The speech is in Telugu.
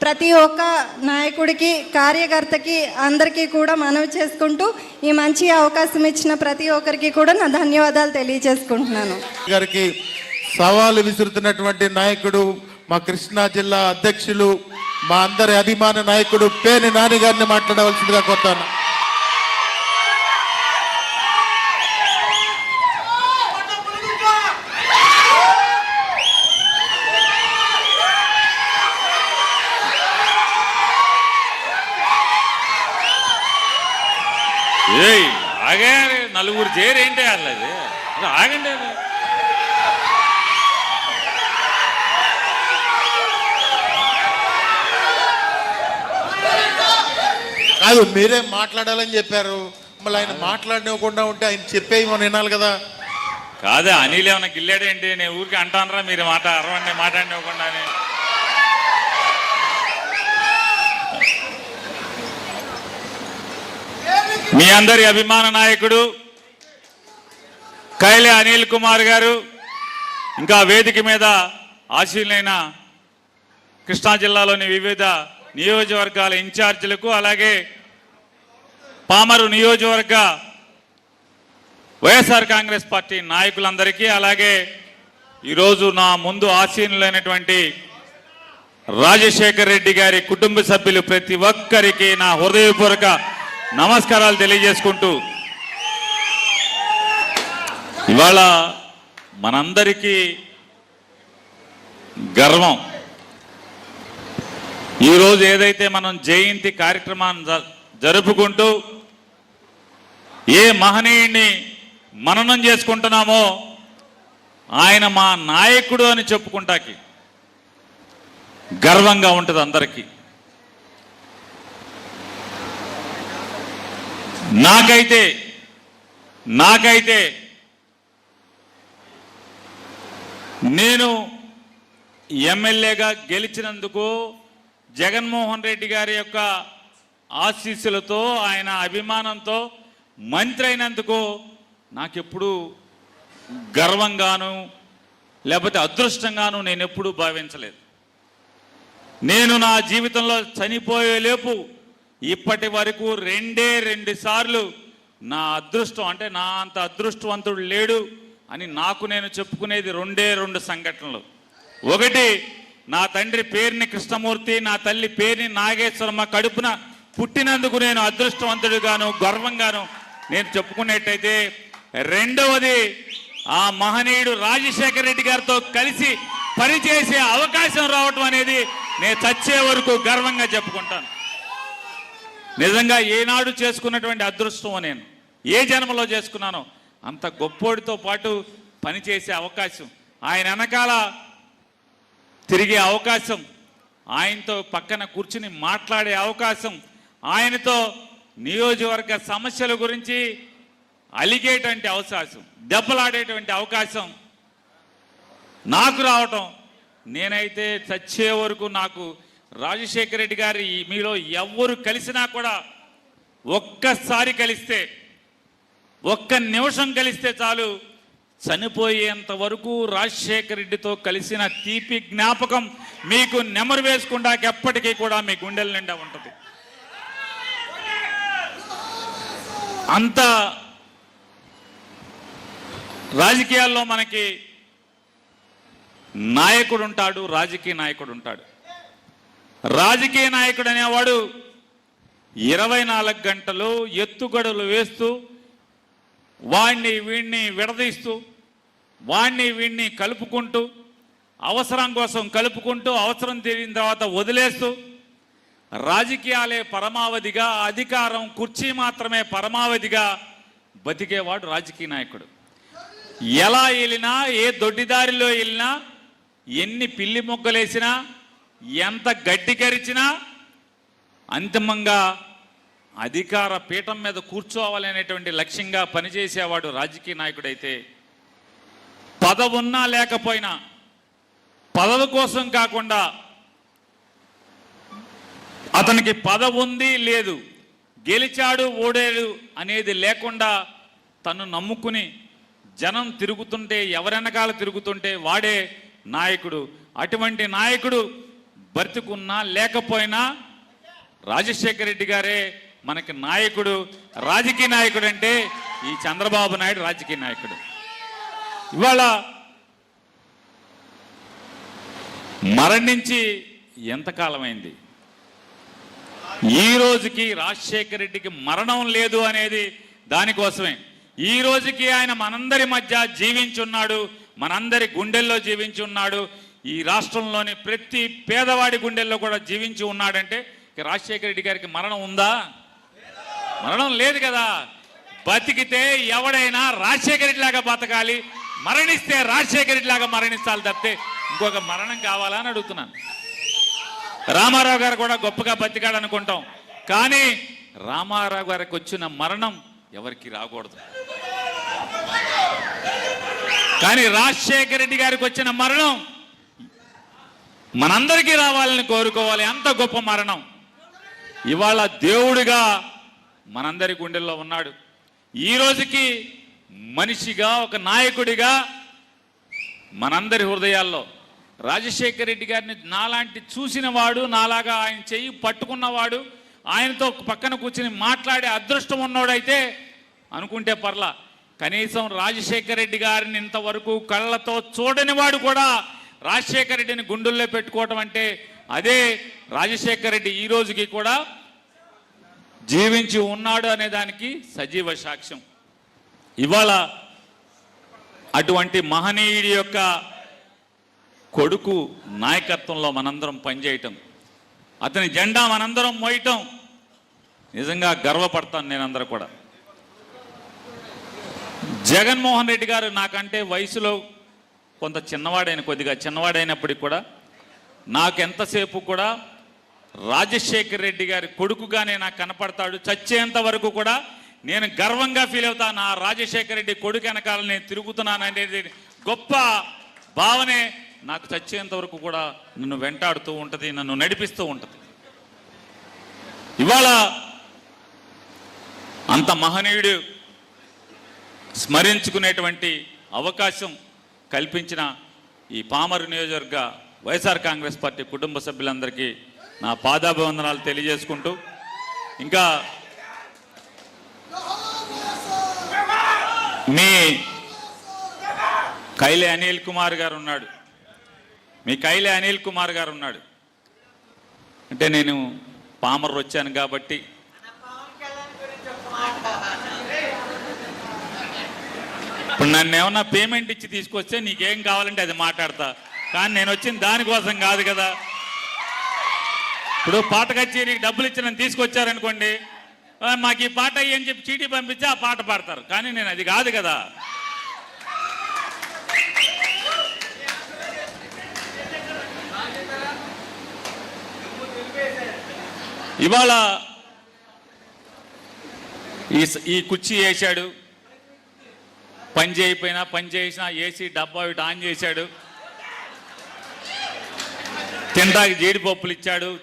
ప్రతి ఒక్క నాయకుడికి, కార్యకర్తకి, అందరికీ కూడా మనవి చేసుకుంటూ ఈ మంచి అవకాశం ఇచ్చిన ప్రతి ఒక్కరికి కూడా నా ధన్యవాదాలు తెలియజేసుకుంటున్నాను. గారికి సవాలు విసురుతున్నటువంటి నాయకుడు మా కృష్ణా జిల్లా అధ్యక్షులు, మా అందరి అభిమాన నాయకుడు పేర్ని నాని గారిని మాట్లాడవలసిందిగా కోరుతాను. ఆగే నలుగురు చేరేంటి అట్లది ఆగండి. కాదు, మీరే మాట్లాడాలని చెప్పారు, మళ్ళీ ఆయన మాట్లాడినవ్వకుండా ఉంటే ఆయన చెప్పేవి మనం వినాలి కదా. కాదు, అనిల్ ఏమన్నా గిల్లాడేంటి? నేను ఊరికి అంటానరా మీరు అరవండి మాట్లాడినవ్వకుండా. మీ అందరి అభిమాన నాయకుడు కైలే అనిల్ కుమార్ గారు, ఇంకా వేదిక మీద ఆశీనులైన కృష్ణా జిల్లాలోని వివిధ నియోజకవర్గాల ఇన్ఛార్జీలకు, అలాగే పామరు నియోజకవర్గ వైఎస్ఆర్ కాంగ్రెస్ పార్టీ నాయకులందరికీ, అలాగే ఈరోజు నా ముందు ఆశీనులైనటువంటి రాజశేఖర్ రెడ్డి గారి కుటుంబ సభ్యులు ప్రతి ఒక్కరికి నా హృదయపూర్వక నమస్కారాలు తెలియజేసుకుంటూ, ఇవాళ మనందరికీ గర్వం. ఈరోజు ఏదైతే మనం జయంతి కార్యక్రమాన్ని జరుపుకుంటూ ఏ మహనీయుడిని మననం చేసుకుంటున్నామో ఆయన మా నాయకుడు అని చెప్పుకుంటాకి గర్వంగా ఉంటుంది అందరికీ. నాకైతే నేను ఎమ్మెల్యేగా గెలిచినందుకు జగన్మోహన్ రెడ్డి గారి యొక్క ఆశీస్సులతో, ఆయన అభిమానంతో మంత్రి అయినందుకు నాకెప్పుడు గర్వంగాను లేకపోతే అదృష్టంగాను నేను ఎప్పుడూ భావించలేదు. నేను నా జీవితంలో చనిపోయేలేపు ఇప్పటి వరకు రెండు సార్లు నా అదృష్టం, అంటే నా అంత అదృష్టవంతుడు లేడు అని నాకు నేను చెప్పుకునేది రెండు సంఘటనలు. ఒకటి, నా తండ్రి పేరుని కృష్ణమూర్తి, నా తల్లి పేరుని నాగేశ్వరమ్మ కడుపున పుట్టినందుకు నేను అదృష్టవంతుడిగాను గర్వంగాను నేను చెప్పుకునేట్టయితే, రెండవది ఆ మహనీయుడు రాజశేఖర రెడ్డి గారితో కలిసి పనిచేసే అవకాశం రావటం అనేది నేను చచ్చే వరకు గర్వంగా చెప్పుకుంటాను. నిజంగా ఏనాడు చేసుకున్నటువంటి అదృష్టం నేను ఏ జన్మలో చేసుకున్నానో అంత గొప్పోడితో పాటు పనిచేసే అవకాశం, ఆయన వెనకాల తిరిగే అవకాశం, ఆయనతో పక్కన కూర్చుని మాట్లాడే అవకాశం, ఆయనతో నియోజకవర్గ సమస్యల గురించి అలిగేటువంటి అవకాశం, దెబ్బలాడేటువంటి అవకాశం నాకు రావటం, నేనైతే చచ్చే వరకు నాకు రాజశేఖర రెడ్డి గారి మీలో ఎవరు కలిసినా కూడా ఒక్కసారి కలిస్తే, ఒక్క నిమిషం కలిస్తే చాలు, చనిపోయేంత వరకు రాజశేఖర రెడ్డితో కలిసిన తీపి జ్ఞాపకం మీకు నెమరు వేసుకుంటా ఎప్పటికీ కూడా మీ గుండెల నిండా ఉంటుంది. అంత రాజకీయాల్లో మనకి నాయకుడు ఉంటాడు, రాజకీయ నాయకుడు ఉంటాడు. రాజకీయ నాయకుడు అనేవాడు 24 గంటలు ఎత్తుగడలు వేస్తూ, వాణ్ణి వీణ్ణి విడదీస్తూ, వాణ్ణి వీణ్ణి కలుపుకుంటూ, అవసరం కోసం కలుపుకుంటూ, అవసరం తీరిన తర్వాత వదిలేస్తూ, రాజకీయాలే పరమావధిగా, అధికారం కుర్చీ మాత్రమే పరమావధిగా బతికేవాడు రాజకీయ నాయకుడు. ఎలా వెళ్ళినా, ఏ దొడ్డిదారిలో వెళ్ళినా, ఎన్ని పిల్లి మొగ్గలేసినా, ఎంత గడ్డి కరిచినా అంతిమంగా అధికార పీఠం మీద కూర్చోవాలనేటువంటి లక్ష్యంగా పనిచేసేవాడు రాజకీయ నాయకుడైతే, పదవి ఉన్నా లేకపోయినా పదవి కోసం కాకుండా, అతనికి పదవి ఉంది లేదు, గెలిచాడు ఓడాడు అనేది లేకుండా తను నమ్ముకుని జనం తిరుగుతుంటే, ఎవరెనకాల తిరుగుతుంటే వాడే నాయకుడు. అటువంటి నాయకుడు బ్రతికున్నా లేకపోయినా రాజశేఖర రెడ్డి గారే మనకి నాయకుడు, రాజకీయ నాయకుడు. అంటే ఈ చంద్రబాబు నాయుడు రాజకీయ నాయకుడు. ఇవాళ మరణించి ఎంతకాలమైంది? ఈ రోజుకి రాజశేఖర రెడ్డికి మరణం లేదు అనేది దానికోసమే. ఈ రోజుకి ఆయన మనందరి మధ్య జీవించున్నాడు, మనందరి గుండెల్లో జీవించి ఉన్నాడు. ఈ రాష్ట్రంలోని ప్రతి పేదవాడి గుండెల్లో కూడా జీవించి ఉన్నాడంటే రాజశేఖర రెడ్డి గారికి మరణం ఉందా? మరణం లేదు కదా. బతికితే ఎవడైనా రాజశేఖర రెడ్డి లాగా బతకాలి, మరణిస్తే రాజశేఖర రెడ్డి లాగా మరణించాలి తప్పితే ఇంకొక మరణం కావాలా అని అడుగుతున్నాను. రామారావు గారు కూడా గొప్పగా బతికాడు అనుకుంటాం, కానీ రామారావు గారికి వచ్చిన మరణం ఎవరికి రాకూడదు. కానీ రాజశేఖర రెడ్డి గారికి వచ్చిన మరణం మనందరికీ రావాలని కోరుకోవాలి. అంత గొప్ప మరణం. ఇవాళ దేవుడిగా మనందరి గుండెల్లో ఉన్నాడు. ఈ రోజుకి మనిషిగా, ఒక నాయకుడిగా మనందరి హృదయాల్లో రాజశేఖర రెడ్డి గారిని నాలాంటి చూసినవాడు, నాలాగా ఆయన చెయ్యి పట్టుకున్నవాడు, ఆయనతో పక్కన కూర్చుని మాట్లాడే అదృష్టం ఉన్నవాడైతే అనుకుంటే పర్లా. కనీసం రాజశేఖర రెడ్డి గారిని ఇంతవరకు కళ్ళతో చూడని వాడు కూడా రాజశేఖర రెడ్డిని గుండెల్లో పెట్టుకోవటం అంటే అదే రాజశేఖర రెడ్డి ఈ రోజుకి కూడా జీవించి ఉన్నాడు అనే దానికి సజీవ సాక్ష్యం. ఇవాళ అటువంటి మహనీయుడి యొక్క కొడుకు నాయకత్వంలో మనందరం పనిచేయటం, అతని జెండా మనందరం మోయటం నిజంగా గర్వపడతాను నేనందరూ కూడా. జగన్మోహన్ రెడ్డి గారు నాకంటే వయసులో కొంత చిన్నవాడైన, కొద్దిగా చిన్నవాడైనప్పటికి కూడా నాకు ఎంతసేపు కూడా రాజశేఖర రెడ్డి గారి కొడుకుగానే నాకు కనపడతాడు. చచ్చేంత వరకు కూడా నేను గర్వంగా ఫీల్ అవుతాను. ఆ రాజశేఖర రెడ్డి కొడుకు వెనకాల నేను తిరుగుతున్నాను అనేది గొప్ప భావనే నాకు చచ్చేంత వరకు కూడా నన్ను వెంటాడుతూ ఉంటుంది, నన్ను నడిపిస్తూ ఉంటుంది. ఇవాళ అంత మహనీయుడు స్మరించుకునేటువంటి అవకాశం కల్పించిన ఈ పామరు నియోజకవర్గ వైఎస్ఆర్ కాంగ్రెస్ పార్టీ కుటుంబ సభ్యులందరికీ నా పాదాభివందనాలు తెలియజేసుకుంటూ, ఇంకా మీ కైలే అనిల్ కుమార్ గారు ఉన్నాడు, మీ కైలే అనిల్ కుమార్ గారు ఉన్నాడు. అంటే నేను పామరు వచ్చాను కాబట్టి ఇప్పుడు నన్ను ఏమన్నా పేమెంట్ ఇచ్చి తీసుకొస్తే నీకేం కావాలంటే అది మాట్లాడతా, కానీ నేను వచ్చిన దానికోసం కాదు కదా. ఇప్పుడు పాట కచేరీకి డబ్బులు ఇచ్చి నన్ను తీసుకొచ్చారనుకోండి, మాకు ఈ పాట అయ్యి అని చెప్పి చీటీ పంపించి ఆ పాట పాడతారు, కానీ నేను అది కాదు కదా. ఇవాళ ఈ కుర్చీ వేశాడు, పని చేయకపోయినా పని చేసినా ఏసీ డబ్బా ఇటు ఆన్ చేశాడు, తింటాకి జీడిపప్పులు ఇచ్చాడు.